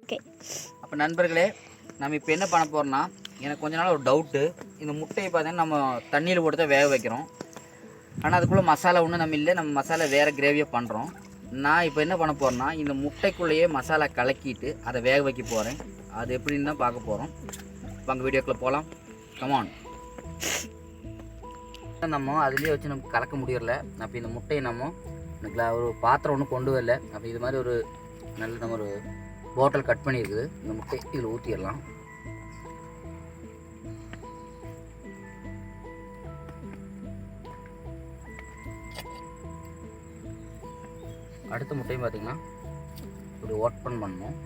Okay. அப்போ நண்பர்களே, நம்ம இப்போ என்ன பண்ண போகிறோம்னா, எனக்கு கொஞ்ச நாள் ஒரு டவுட்டு. இந்த முட்டையை பார்த்தீங்கன்னா நம்ம தண்ணியில் போட்டு தான் வேக வைக்கிறோம். ஆனால் அதுக்குள்ளே மசாலா ஒன்றும் நம்ம இல்லை, நம்ம மசாலா வேறு கிரேவியாக பண்ணுறோம். நான் இப்போ என்ன பண்ண போகிறேன்னா, இந்த முட்டைக்குள்ளேயே மசாலா கலக்கிட்டு அதை வேக வைக்க போகிறேன். அது எப்படின்னு தான் பார்க்க போகிறோம். வாங்க வீடியோக்குள்ளே போகலாம். கமான். நம்ம அதுலேயே வச்சு நமக்கு கலக்க முடியல. அப்போ இந்த முட்டையை நம்ம ஒரு பாத்திரம் ஒன்றும் கொண்டு வரல. அப்போ இது மாதிரி ஒரு நல்ல நம்ம ஒரு பாட்டில் கட் பண்ணியிருக்குது. இந்த முட்டை இதில் ஊற்றிடலாம். அடுத்த முட்டையும் பார்த்தீங்கன்னா இப்படி ஓப்பன் பண்ணணும்.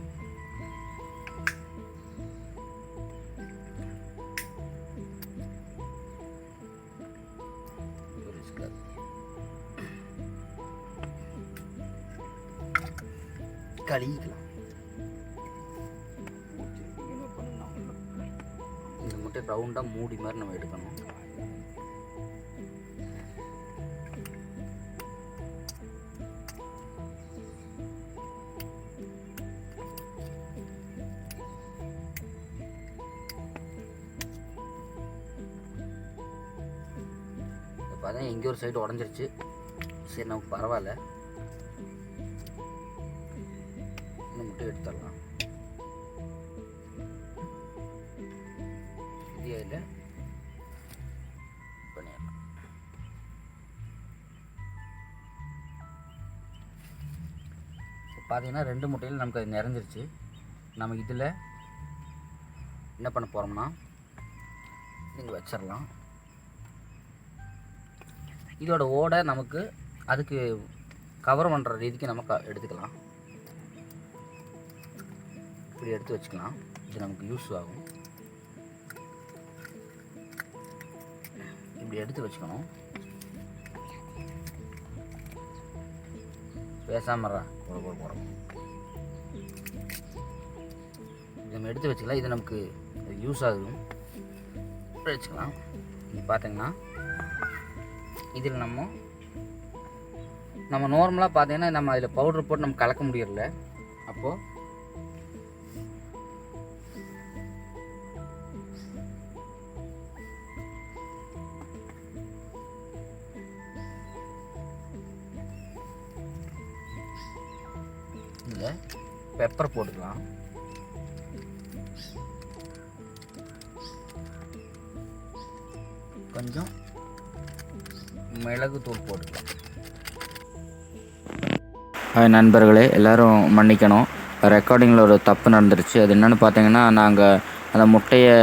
கழிக்கலாம். இந்த முட்டை ரவுண்டாக மூடி மாதிரி நம்ம எடுக்கணும். பார்த்தா எங்கே ஒரு சைடு உடஞ்சிருச்சு. சரி, நமக்கு பரவாயில்ல. இந்த முட்டை எடுத்துடலாம். இது அதில் பண்ணிடலாம். பார்த்தீங்கன்னா 2 முட்டையில் நமக்கு அது நிறைஞ்சிருச்சு. நம்ம இதில் என்ன பண்ண போகிறோம்னா, இங்கே வச்சிடலாம். இதோட ஓடை நமக்கு அதுக்கு கவர் பண்ணுற ரீதிக்கு நம்ம எடுத்துக்கலாம். இப்படி எடுத்து வச்சுக்கலாம். இது நமக்கு யூஸ் ஆகும். இப்படி எடுத்து வச்சுக்கணும். பேசாமறா போகிறோம். இது நம்ம எடுத்து வச்சுக்கலாம். இது நமக்கு யூஸ் ஆகும். வச்சுக்கலாம். இது பார்த்தீங்கன்னா இதில் நம்ம நார்மலாக பார்த்தீங்கன்னா நம்ம அதில் பவுடர் போட்டு நம்ம கலக்க முடியல. அப்போது இதில் பெப்பர் போட்டுக்கலாம். கொஞ்சம் மிளகு தூள் போட்டுக்கலாம். ஹாய் நண்பர்களே, எல்லோரும் மன்னிக்கணும். ரெக்கார்டிங்கில் ஒரு தப்பு நடந்துருச்சு. அது என்னென்னு பார்த்தீங்கன்னா, நாங்கள் அந்த முட்டையை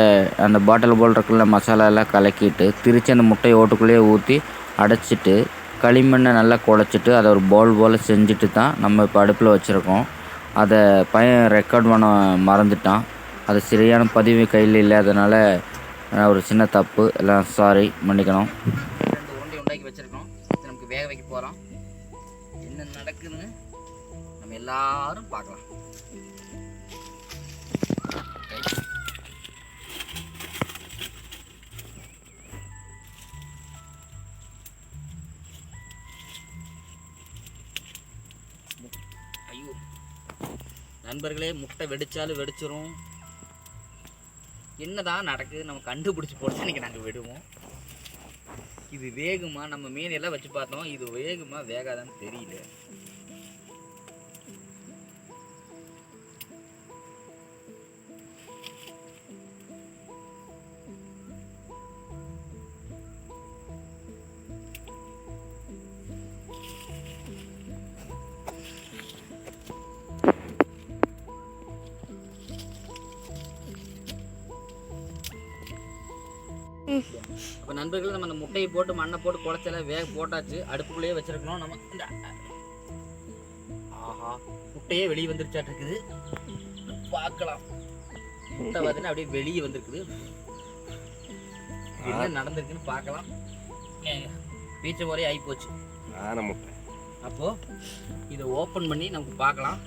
அந்த பாட்டில் போல் இருக்குள்ள மசாலா எல்லாம் கலக்கிட்டு திரிச்சு அந்த முட்டையை ஓட்டுக்குள்ளேயே ஊற்றி அடைச்சிட்டு களிமண்ணை நல்லா குழச்சிட்டு அதை ஒரு பவுல் போல் செஞ்சுட்டு தான் நம்ம இப்போ அடுப்பில் வச்சுருக்கோம். அதை பையன் ரெக்கார்ட் பண்ண மறந்துட்டான். அது சரியான பதிவு கையில் இல்லை. அதனால் ஒரு சின்ன தப்பு. எல்லாம் சாரி, மன்னிக்கணும். 2 உருண்டை உண்டாக்கி வச்சுருக்கோம். இது நமக்கு வேக வைக்க போகிறோம். என்ன நடக்குதுன்னு நம்ம எல்லாரும் பார்க்கலாம். ஐயோ நண்பர்களே, முட்டை வெடிச்சாலும் வெடிச்சிரும். என்னதான் நடக்குது நம்ம கண்டுபிடிச்சி போட்டு இன்றைக்கி நாங்கள் விடுவோம். இது வேகுமா? நம்ம மீன் எல்லாம் வச்சு பார்த்தோம். இது வேகுமா வேகாதான்னு தெரியல. அப்போ நண்பர்கள், நம்ம அந்த முட்டையை போட்டு மண்ணை போட்டு குழச்செல்லாம் வேக போட்டாச்சு. அடுப்புக்குள்ளேயே வச்சிருக்கணும். நம்ம இந்த ஆஹா முட்டையே வெளியே வந்துருச்சாட்டு இருக்குது. பார்க்கலாம். முட்டை பார்த்தீங்கன்னா அப்படியே வெளியே வந்திருக்குது. என்ன நடந்திருக்குன்னு பார்க்கலாம். பீச்ச போரே ஆகி போச்சு முட்டை. அப்போ இதை ஓப்பன் பண்ணி நமக்கு பார்க்கலாம்.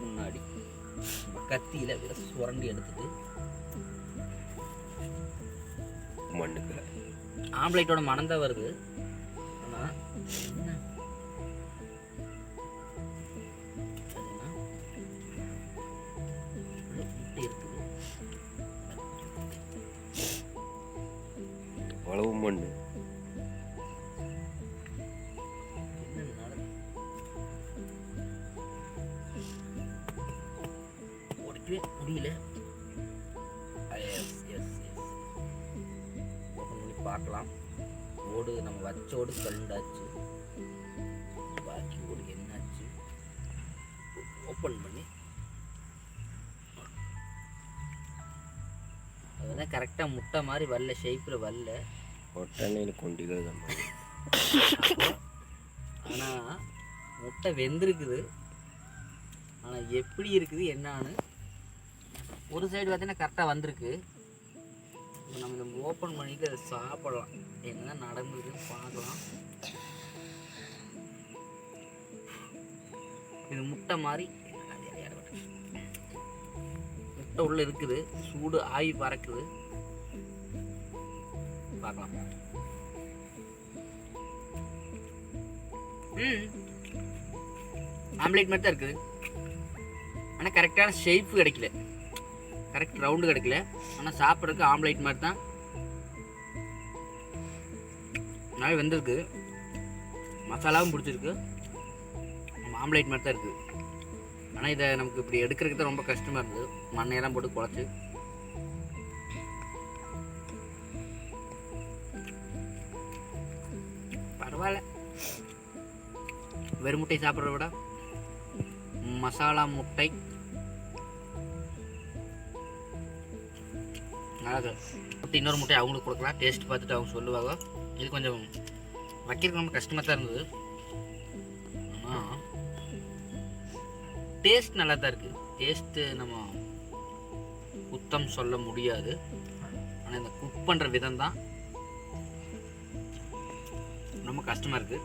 முன்னாடி கத்தியில் சுரண்டி எடுத்துட்டு மண்ணுக்குள்ள ஆம்லேட்டோட மனம் தான் வருது. ஆனால் முடியல. எஸ் எஸ் எஸ் ஓப்பன் பண்ணி பார்க்கலாம். ஓடு நம்ம வச்ச ஓடு கழுண்டாச்சு. பாக்கி ஓடு என்னாச்சு ஓப்பன் பண்ணி அதுதான் கரெக்டாக முட்டை மாதிரி வரல, ஷேப்பில் வரல. ஒட்டனை கொண்டிகள் தான். ஆனால் முட்டை வெந்திருக்குது. ஆனால் எப்படி இருக்குது என்னான்னு ஒரு சைடு பார்த்தீங்கன்னா கரெக்டாக வந்திருக்கு. நம்ம இதை ஓப்பன் பண்ணிட்டு அதை சாப்பிடலாம். என்ன நடந்ததுன்னு பார்க்கலாம். இது முட்டை மாதிரி முட்டை உள்ள இருக்குது. சூடு ஆவி பறக்குது. பார்க்கலாம். ஆம்லேட் மாதிரி தான் இருக்குது. ஆனால் கரெக்டான ஷேப் கிடைக்கல, கரெக்ட் ரவுண்டு கிடைக்கல. ஆனால் சாப்பிட்றதுக்கு ஆம்லேட் மாதிரி தான் நல்லா வெந்திருக்கு. மசாலாவும் பிடிச்சிருக்கு. நம்ம ஆம்லேட் மாதிரி தான் இருக்குது. ஆனால் இதை நமக்கு இப்படி எடுக்கிறதுக்கு தான் ரொம்ப கஷ்டமாக இருந்தது. மண்ணையெல்லாம் போட்டு குழச்சி. பரவாயில்ல, வெறும் முட்டை சாப்பிட்றத விட மசாலா முட்டை நல்லா. இன்னொரு முட்டை அவங்களுக்கு கொடுக்கலாம், டேஸ்ட் பார்த்துட்டு அவங்க சொல்லுவாங்க. இது கொஞ்சம் வைக்கிறதுக்கு ரொம்ப கஷ்டமாக தான் இருந்தது. ஆனால் டேஸ்ட் நல்லா தான் இருக்குது. டேஸ்ட்டு நம்ம குத்தம் சொல்ல முடியாது. ஆனால் இந்த குக் பண்ணுற விதம் தான் ரொம்ப கஷ்டமாக இருக்குது.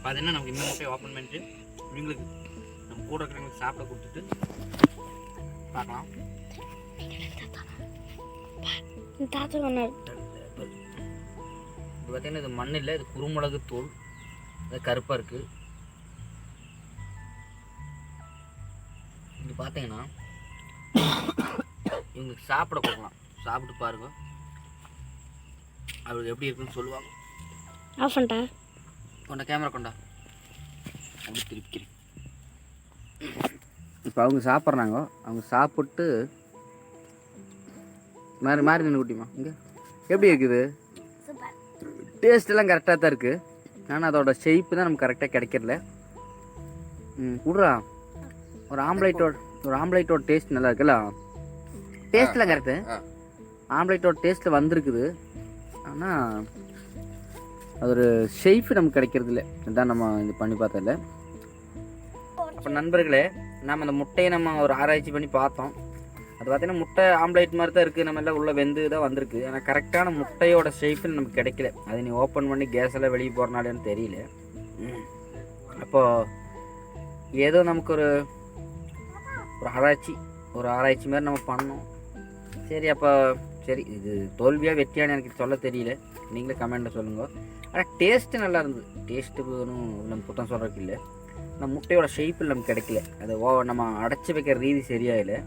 பார்த்தீங்கன்னா நமக்கு இந்த முட்டையை ஓப்பன் பண்ணிட்டு இவங்களுக்கு நம்ம கூட இருக்கிறவங்களுக்கு சாப்பிட கொடுத்துட்டு பார்க்கலாம். இது பார்த்தீங்கன்னா இது மண் இல்லை, இது குறுமிளகு தூள். இது கருப்பாக இருக்குது. இது பார்த்தீங்கன்னா இவங்களுக்கு சாப்பிட கொடுக்கலாம். சாப்பிட்டு பாருங்க, அவருக்கு எப்படி இருக்குன்னு சொல்லுவாங்க. ஆஃப் பண்ணிட்டா கொண்டா, கேமரா கொண்டா, அப்படி திருப்பிக்கிறேன். இப்போ அவங்க சாப்பிட்றாங்க. அவங்க சாப்பிட்டு மாறி மாறி நின்று குட்டிமா இங்கே எப்படி இருக்குது? டேஸ்ட்டெல்லாம் கரெக்டாக தான் இருக்குது. ஆனால் அதோட ஷேப்பு தான் நமக்கு கரெக்டாக கிடைக்கிறல. விட்றா, ஒரு ஆம்லேட்டோட டேஸ்ட் நல்லா இருக்குல்ல. டேஸ்ட்லாம் கரெக்டு, ஆம்லேட்டோட டேஸ்ட்டில் வந்திருக்குது. ஆனால் அது ஒரு ஷேப்பு நமக்கு கிடைக்கிறது இல்லை. இதுதான் நம்ம இது பண்ணி பார்த்ததில்ல. அப்போ நண்பர்களே, நம்ம அந்த முட்டையை நம்ம ஒரு ஆராய்ச்சி பண்ணி பார்த்தோம். அது பார்த்தீங்கன்னா முட்டை ஆம்லேட் மாதிரி தான் இருக்குது. நம்ம எல்லாம் உள்ளே வெந்து தான் வந்திருக்கு. ஆனால் கரெக்டான முட்டையோட ஷேப்பு நமக்கு கிடைக்கல. அது நீ ஓப்பன் பண்ணி கேஸ் எல்லாம் வெளியே போகிறனாலேன்னு தெரியல. அப்போது ஏதோ நமக்கு ஒரு ஆராய்ச்சி மாதிரி நம்ம பண்ணோம். சரி, அப்போ சரி, இது தோல்வியாக வெற்றியானு எனக்கு சொல்ல தெரியல. நீங்களே கமெண்ட்டில் சொல்லுங்கள். ஆனால் டேஸ்ட்டு நல்லா இருந்தது. டேஸ்ட்டுக்கு ஒன்றும் நம்ம குத்தம் சொல்கிறதுக்கு இல்லை. நம்ம முட்டையோட ஷேப்பில் நமக்கு கிடைக்கல. அது நம்ம அடைச்சி வைக்கிற ரீதி சரியாயில்லை.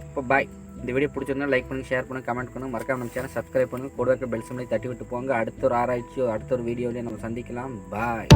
இப்போ பாய். இந்த வீடியோ பிடிச்சிருந்தா லைக் பண்ணுங்கள், ஷேர் பண்ணுங்கள், கமெண்ட் பண்ணுங்கள். மறக்காம நம்ம சேனல் சப்ஸ்கிரைப் பண்ணுங்கள். கூட இருக்க பெல் சிம்லையும் தட்டி விட்டு போங்க. அடுத்த ஒரு ஆராய்ச்சியோ அடுத்த ஒரு வீடியோலையும் நம்ம சந்திக்கலாம். பாய்.